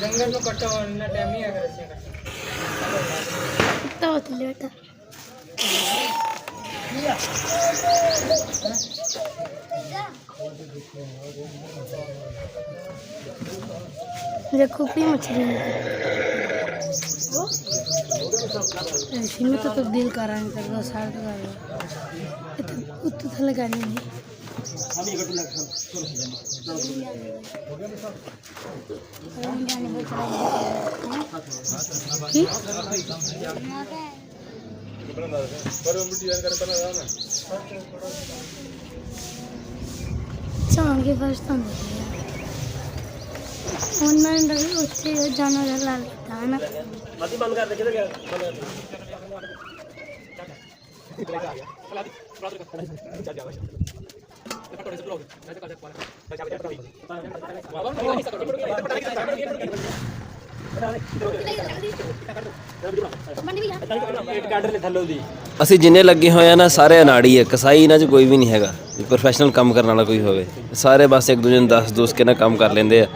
जंगल में कट्टा होने टाइम नहीं अगर ऐसे कट्टा होता लेटा देखो भी मछली इसमें तो तब्दील कराएंगे कर दो साल का उत्तर लगाने नहीं चांगे फर्स्ट ऑनलाइन रही उससे जाना जला लेता है ना मत बंद कर दे किधर गया ਅਸੀਂ ਜਿੰਨੇ ਲੱਗੇ ਹੋਏ ਆ ਨਾ ਸਾਰੇ ਅਨਾੜੀ ਹੈ ਕਸਾਈ ਇਹਨਾਂ 'ਚ ਕੋਈ ਵੀ ਨਹੀਂ ਹੈਗਾ ਪ੍ਰੋਫੈਸ਼ਨਲ ਕੰਮ ਕਰਨ ਵਾਲਾ ਕੋਈ ਹੋਵੇ ਸਾਰੇ ਬਸ ਇੱਕ ਦੂਜੇ ਨੂੰ ਦੱਸ ਕੇ ਨਾ ਕੰਮ ਕਰ ਲੈਂਦੇ ਆ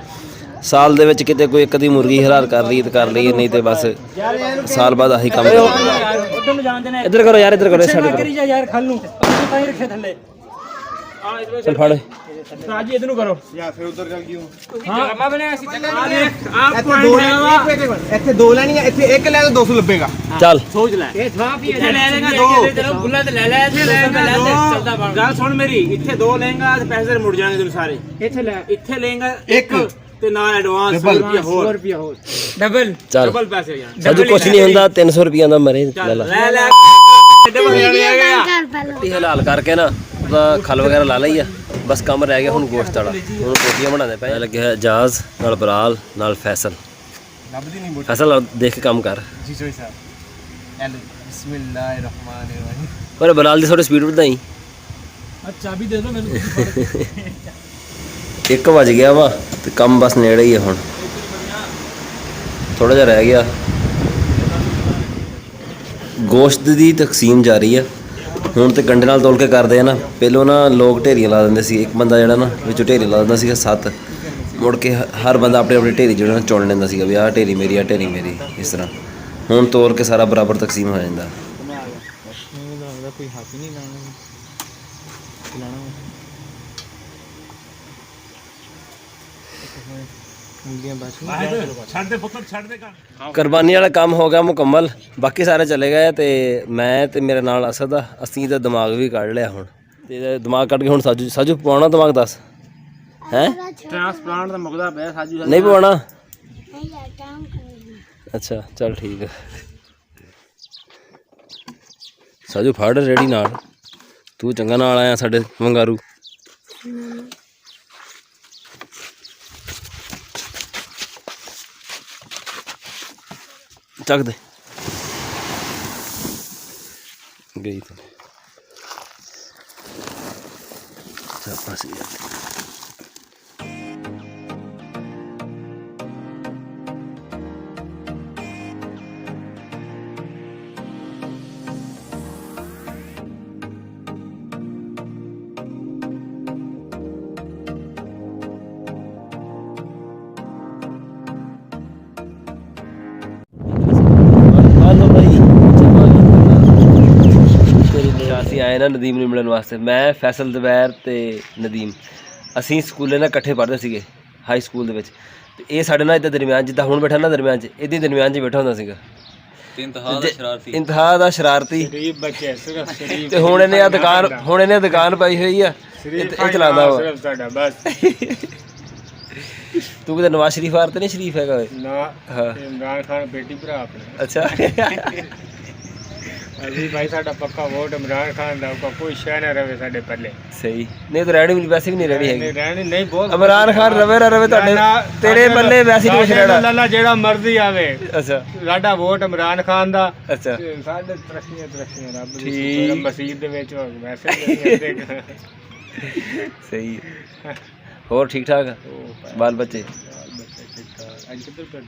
ਸਾਲ ਦੇ ਵਿੱਚ ਕਿਤੇ ਕੋਈ ਇੱਕ ਅੱਧੀ ਮੁਰਗੀ ਹਲਾਲ ਕਰ ਲਈ ਤੇ ਕਰ ਲਈ ਨਹੀਂ ਤੇ ਬਸ ਸਾਲ ਬਾਅਦ ਆਹੀ ਕੰਮ ਇੱਧਰ ਕਰੋ ਯਾਰ ਇੱਧਰ ਕਰੋ ਸਾਡੇ ਯਾਰ ਖਲ ਨੂੰ ਤਾਂ ਹੀ ਰੱਖੇ ਥੱਲੇ ਚੱਲ ਫੜ ਰਾਜੀ ਇਧਰ ਨੂੰ ਕਰੋ ਯਾ ਫਿਰ ਉਧਰ ਚੱਲ ਗਿਓ ਹਾਂ ਲੰਮਾ ਬਣਿਆ ਸੀ ਆ ਦੇਖ ਆਪ ਇੱਥੇ ਦੋ ਲੈਣੀਆਂ ਇੱਥੇ ਇੱਕ ਲੈ ਤਾਂ 200 ਲੱਭੇਗਾ ਚੱਲ ਸੋਚ ਲੈ ਇਹ ਥਾਂ ਵੀ ਲੈ ਲੇਗਾ ਦੋ ਚਲੋ ਗੁੱਲਾ ਤੇ ਲੈ ਲੈ ਇੱਥੇ ਲੈ ਚੱਲਦਾ ਬਣ ਗੱਲ ਸੁਣ ਮੇਰੀ ਇੱਥੇ ਦੋ ਲੇਗਾ ਤੇ ਪੈਸੇ ਮੁੜ ਜਾਣਗੇ ਤੈਨੂੰ ਸਾਰੇ ਇੱਥੇ ਲੇਗਾ ਇੱਕ ਤੇ ਨਾਲ ਐਡਵਾਂਸ 100 ਰੁਪਿਆ ਹੋਰ ਡਬਲ ਪੈਸੇ ਹੋ ਜਾਣ ਸਾਜੂ ਕੁਛ ਨਹੀਂ ਹੁੰਦਾ 300 ਰੁਪਈਆ ਦਾ ਮਰੇ ਲੈ ਲੈ ਇਹ ਹਲਾਲ ਕਰਕੇ ਨਾ ਉਹਦਾ ਖਲ ਵਗੈਰਾ ਲਾ ਲਈ ਆ ਬਸ ਕੰਮ ਰਹਿ ਗਿਆ ਹੁਣ ਗੋਸ਼ਤ ਵਾਲਾ ਹੁਣ ਰੋਟੀਆਂ ਬਣਾਉਂਦੇ ਪਏ ਲੱਗਿਆ ਹੈ ਇਜਾਜ਼ ਨਾਲ ਬਰਾਲ ਨਾਲ ਫੈਸਲ ਫੈਸਲ ਦੇਖ ਕੇ ਕੰਮ ਕਰ ਜੀ ਸੋਈ ਸਾਹਿਬ ਬਿਸਮਿਲ੍ਲਾਹਿਰਰਹਿਮਾਨਿਰਰਹੀਮ ਪਰ ਬਰਾਲ ਦੀ ਥੋੜੀ ਸਪੀਡ ਵਧਾਈ ਅੱਛਾ ਵੀ ਦੇ ਦੋ ਮੈਨੂੰ 1 ਵਜ ਗਿਆ ਵਾ ਤੇ ਕੰਮ ਬਸ ਨੇੜੇ ਹੀ ਹੈ ਹੁਣ ਥੋੜਾ ਜਿਹਾ ਰਹਿ ਗਿਆ ਗੋਸ਼ਤ ਦੀ ਤਕਸੀਮ ਜਾਰੀ ਆ ਹੁਣ ਤੇ ਕੰਡੇ ਨਾਲ ਤੋਲ ਕੇ ਕਰਦੇ ਆ ਨਾ ਪਹਿਲੋਂ ਨਾ ਲੋਕ ਢੇਰੀਆਂ ਲਾ ਦਿੰਦੇ ਸੀ ਇੱਕ ਬੰਦਾ ਜਿਹੜਾ ਨਾ ਵਿੱਚੋਂ ਢੇਰੀ ਲਾ ਦਿੰਦਾ ਸੀਗਾ 7 ਮੁੜ ਕੇ ਹਰ ਬੰਦਾ ਆਪਣੀ ਆਪਣੀ ਢੇਰੀ ਜਿਹੜਾ ਚੁਣ ਲੈਂਦਾ ਸੀਗਾ ਵੀ ਆਹ ਢੇਰੀ ਮੇਰੀ ਆਹ ਢੇਰੀ ਮੇਰੀ ਇਸ ਤਰ੍ਹਾਂ ਹੁਣ ਤੋਲ ਕੇ ਸਾਰਾ ਬਰਾਬਰ ਤਕਸੀਮ ਹੋ ਜਾਂਦਾ ਕੋਈ ਹੱਥ ਨਹੀਂ ਲਾਣਾ ਕੁਰਬਾਨੀ ਵਾਲਾ ਕੰਮ ਹੋ ਗਿਆ ਮੁਕੰਮਲ ਬਾਕੀ ਸਾਰੇ ਚਲੇ ਗਏ ਤੇ ਮੈਂ ਤੇ ਮੇਰੇ ਨਾਲ ਅਸਦ ਆ ਅਸੀਂ ਦਾ ਦਿਮਾਗ ਵੀ ਕੱਢ ਲਿਆ ਹੁਣ ਤੇ ਦਿਮਾਗ ਕੱਢ ਕੇ ਹੁਣ ਸਾਜੂ ਪਵਾਉਣਾ ਦਿਮਾਗ ਦੱਸ ਹੈ ਟ੍ਰਾਂਸਪਲਾਂਟ ਦਾ ਮੁਕਦਾ ਪਿਆ ਸਾਜੂ ਨਹੀਂ ਪਵਾਉਣਾ ਅੱਛਾ ਚੱਲ ਠੀਕ ਹੈ ਸਾਜੂ ਫੜ ਰੈਡੀ ਨਾਲ ਤੂੰ ਚੰਗਾ ਨਾਲ ਆਇਆ ਸਾਡੇ ਵੰਗਾਰੂ ਚੱਕ ਦੇ ਗਈ ਤਾਂ ਚਾਪਾ ਸੀ ਅਸੀਂ ਆਏ ਨਾ ਨਦੀਮ ਨੂੰ ਮਿਲਣ ਵਾਸਤੇ ਮੈਂ ਫੈਸਲ ਦੁਬੈਰ ਤੇ ਨਦੀਮ ਅਸੀਂ ਸਕੂਲੇ ਨਾਲ ਇਕੱਠੇ ਪੜ੍ਹਦੇ ਸੀਗੇ ਹਾਈ ਸਕੂਲ ਦੇ ਵਿੱਚ ਤੇ ਇਹ ਸਾਡੇ ਨਾਲ ਇੱਦਾਂ ਦਰਮਿਆਨ ਜਿੱਦਾਂ ਹੁਣ ਬੈਠਾ ਨਾ ਦਰਮਿਆਨ 'ਚ ਇਹਦੇ ਦਰਮਿਆਨ 'ਚ ਬੈਠਾ ਹੁੰਦਾ ਸੀਗਾ ਇੰਤਹਾ ਦਾ ਸ਼ਰਾਰਤੀ ਤੇ ਹੁਣ ਇਹਨੇ ਆ ਦੁਕਾਨ ਪਾਈ ਹੋਈ ਆ ਇਹ ਚਲਾਉਂਦਾ ਵਾ ਤੂੰ ਕਿਤੇ ਨਵਾਜ਼ ਸ਼ਰੀਫ ਆਰ ਤੇ ਨਹੀਂ ਸ਼ਰੀਫ ਹੈਗਾ ਓਏ ਨਾ ਇਮਰਾਨ ਖਾਨ ਬੇਟੀ ਭਰਾ ਆਪਣੇ ਅੱਛਾ ਅਸੀਂ ਭਾਈ ਸਾਡਾ ਪੱਕਾ ਵੋਟ ਇਮਰਾਨ ਖਾਨ ਦਾ ਕੋਈ ਸ਼ੈ ਨਾ ਰਵੇ ਸਾਡੇ ਪੱਲੇ ਸਹੀ ਨਹੀਂ ਤਾਂ ਰਹਿਣੀ ਵੀ ਵੈਸੇ ਵੀ ਨਹੀਂ ਰਹਿਣੀ ਹੈਗੀ ਰਹਿਣੀ ਨਹੀਂ ਬਹੁਤ ਇਮਰਾਨ ਖਾਨ ਰਵੇ ਨਾ ਰਵੇ ਤੁਹਾਡੇ ਤੇਰੇ ਪੱਲੇ ਵੈਸੇ ਨਹੀਂ ਕੁਛ ਰਹਿਣਾ ਲੱਲਾ ਜਿਹੜਾ ਮਰਜ਼ੀ ਆਵੇ ਅੱਛਾ ਸਾਡਾ ਵੋਟ ਇਮਰਾਨ ਖਾਨ ਦਾ ਅੱਛਾ ਤੇ ਸਾਡੇ ਤਰੱਕੀਆਂ ਰੱਬ ਦੀ ਮਸਜਿਦ ਦੇ ਵਿੱਚ ਵੈਸੇ ਵੀ ਸਹੀ ਹੋਰ ਠੀਕ ਠਾਕ ਬਾਲ ਬੱਚੇ ਅੱਜ ਕਿੱਧਰ ਪਿੰਡ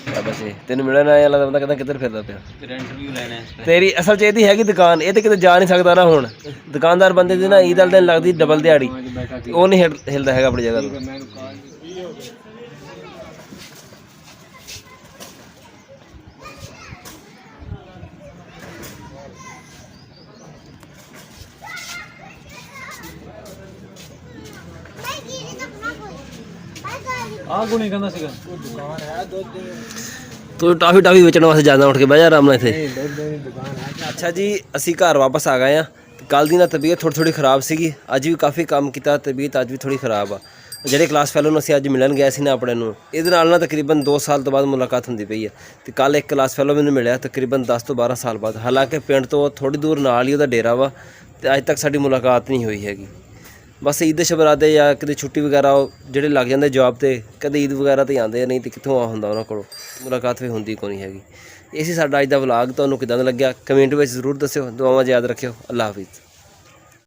ਬੱਚੇ ਤੈਨੂੰ ਮਿਲਣ ਆਇਆ ਲੱਗਦਾ ਬੰਦਾ ਕਹਿੰਦਾ ਕਿੱਧਰ ਫਿਰਦਾ ਪਿਆ ਇੰਟਰਵਿਊ ਲੈਣਾ ਹੈ ਤੇਰੀ ਅਸਲ 'ਚ ਇਹਦੀ ਹੈਗੀ ਦੁਕਾਨ ਇਹ ਤੇ ਕਿਤੇ ਜਾ ਨਹੀਂ ਸਕਦਾ ਨਾ ਹੁਣ ਦੁਕਾਨਦਾਰ ਬੰਦੇ ਦੀ ਨਾ ਈਦ ਵਾਲੇ ਦਿਨ ਲੱਗਦੀ ਡਬਲ ਦਿਹਾੜੀ ਉਹ ਨਹੀਂ ਹਿਲਦਾ ਹੈਗਾ ਆਪਣੀ ਜਗ੍ਹਾ ਤੋਂ ਆਹ ਗੁਣੀ ਕਹਿੰਦਾ ਸੀਗਾ ਤੂੰ ਟਾਫੀ ਵੇਚਣ ਵਾਸਤੇ ਜਾਂਦਾ ਉੱਠ ਕੇ ਬਹਿ ਜਾ ਆਰਾਮ ਨਾਲ ਇੱਥੇ ਅੱਛਾ ਜੀ ਅਸੀਂ ਘਰ ਵਾਪਸ ਆ ਗਏ ਆ ਕੱਲ ਦੀ ਨਾ ਤਬੀਅਤ ਥੋੜੀ ਖਰਾਬ ਸੀਗੀ ਅੱਜ ਵੀ ਕਾਫੀ ਕੰਮ ਕੀਤਾ ਤਬੀਅਤ ਅੱਜ ਵੀ ਥੋੜੀ ਖਰਾਬ ਆ ਜਿਹੜੇ ਕਲਾਸ ਫੈਲੋ ਨੂੰ ਅਸੀਂ ਅੱਜ ਮਿਲਣ ਗਏ ਸੀ ਨਾ ਆਪਣੇ ਨੂੰ ਇਹਦੇ ਨਾਲ ਨਾ ਤਕਰੀਬਨ 2 ਸਾਲ ਤੋਂ ਬਾਅਦ ਮੁਲਾਕਾਤ ਹੁੰਦੀ ਪਈ ਹੈ ਤੇ ਕੱਲ ਇੱਕ ਕਲਾਸ ਫੈਲੋ ਮੈਨੂੰ ਮਿਲਿਆ ਤਕਰੀਬਨ 10 ਤੋਂ 12 ਸਾਲ ਬਾਅਦ ਹਾਲਾਂਕਿ ਪਿੰਡ ਤੋਂ ਥੋੜੀ ਦੂਰ ਨਾਲ ਹੀ ਉਹਦਾ ਡੇਰਾ ਵਾ ਤੇ ਅੱਜ ਤੱਕ ਸਾਡੀ ਮੁਲਾਕਾਤ ਨਹੀਂ ਹੋਈ ਹੈਗੀ ਬਸ ਈਦ ਦੇ ਸ਼ਬਰਾਦੇ ਜਾਂ ਕਿਤੇ ਛੁੱਟੀ ਵਗੈਰਾ ਜਿਹੜੇ ਲੱਗ ਜਾਂਦੇ ਜੌਬ ਤੇ ਕਦੇ ਈਦ ਵਗੈਰਾ ਤੇ ਆਉਂਦੇ ਨਹੀਂ ਤੇ ਕਿੱਥੋਂ ਆ ਹੁੰਦਾ ਉਹਨਾਂ ਕੋਲੋਂ ਮੁਲਾਕਾਤ ਵੀ ਹੁੰਦੀ ਕੋਈ ਨਹੀਂ ਹੈਗੀ ਇਹ ਸੀ ਸਾਡਾ ਅੱਜ ਦਾ ਵਲੌਗ ਤੁਹਾਨੂੰ ਕਿੱਦਾਂ ਦਾ ਲੱਗਿਆ ਕਮੈਂਟ ਵਿੱਚ ਜ਼ਰੂਰ ਦੱਸਿਓ ਦੁਆਵਾਂ 'ਚ ਯਾਦ ਰੱਖਿਓ ਅੱਲਾ ਹਾਫਿਜ਼